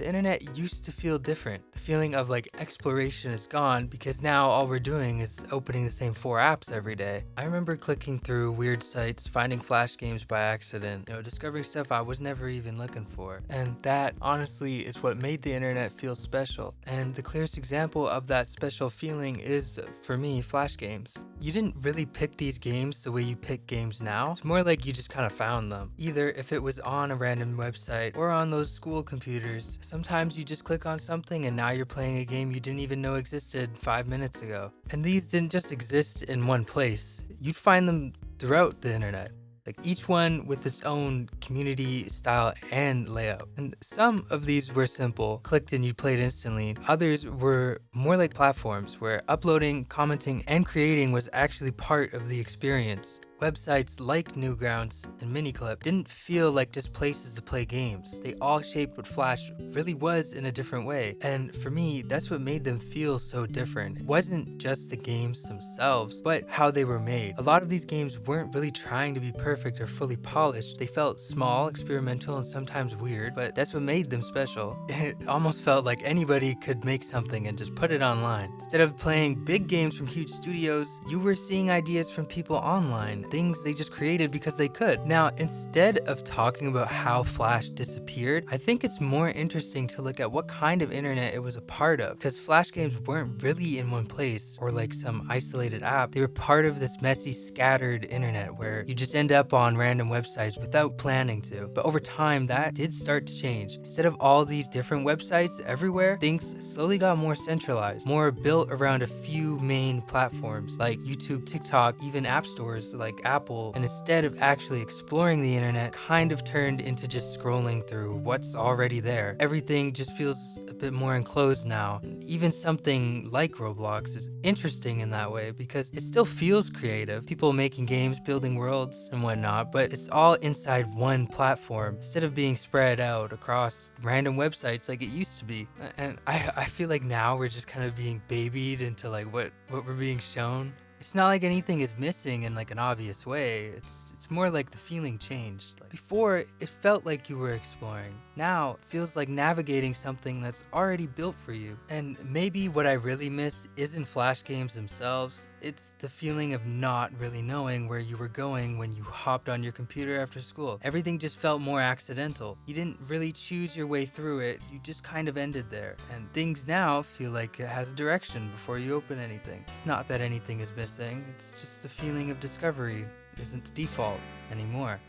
The internet used to feel different. The feeling of like exploration is gone because now all we're doing is opening the same 4 apps every day. I remember clicking through weird sites, finding Flash games by accident, discovering stuff I was never even looking for. And that honestly is what made the internet feel special. And the clearest example of that special feeling is, for me, Flash games. You didn't really pick these games the way you pick games now. It's more like you just kind of found them. Either if it was on a random website or on those school computers. Sometimes you just click on something and now you're playing a game you didn't even know existed 5 minutes ago. And these didn't just exist in one place. You'd find them throughout the internet. Like each one with its own community, style, and layout. And some of these were simple, clicked and you played instantly. Others were more like platforms where uploading, commenting, and creating was actually part of the experience. Websites like Newgrounds and Miniclip didn't feel like just places to play games. They all shaped what Flash really was in a different way. And for me, that's what made them feel so different. It wasn't just the games themselves, but how they were made. A lot of these games weren't really trying to be perfect or fully polished. They felt small, experimental, and sometimes weird, but that's what made them special. It almost felt like anybody could make something and just put it online. Instead of playing big games from huge studios, you were seeing ideas from people online. Things they just created because they could. Now, instead of talking about how Flash disappeared, I think it's more interesting to look at what kind of internet it was a part of, because Flash games weren't really in one place or like some isolated app. They were part of this messy, scattered internet where you just end up on random websites without planning to. But over time, that did start to change. Instead of all these different websites everywhere, things slowly got more centralized, more built around a few main platforms like YouTube, TikTok, even app stores like Apple, and instead of actually exploring the internet, kind of turned into just scrolling through what's already there. Everything just feels a bit more enclosed now. Even something like Roblox is interesting in that way because it still feels creative. People making games, building worlds and whatnot, but it's all inside one platform instead of being spread out across random websites like it used to be. And I feel like now we're just kind of being babied into like what we're being shown. It's not like anything is missing in like an obvious way. It's more like the feeling changed. Like before, it felt like you were exploring. Now, it feels like navigating something that's already built for you. And maybe what I really miss isn't Flash games themselves. It's the feeling of not really knowing where you were going when you hopped on your computer after school. Everything just felt more accidental. You didn't really choose your way through it. You just kind of ended there. And things now feel like it has a direction before you open anything. It's not that anything is missing. It's just the feeling of discovery isn't the default anymore.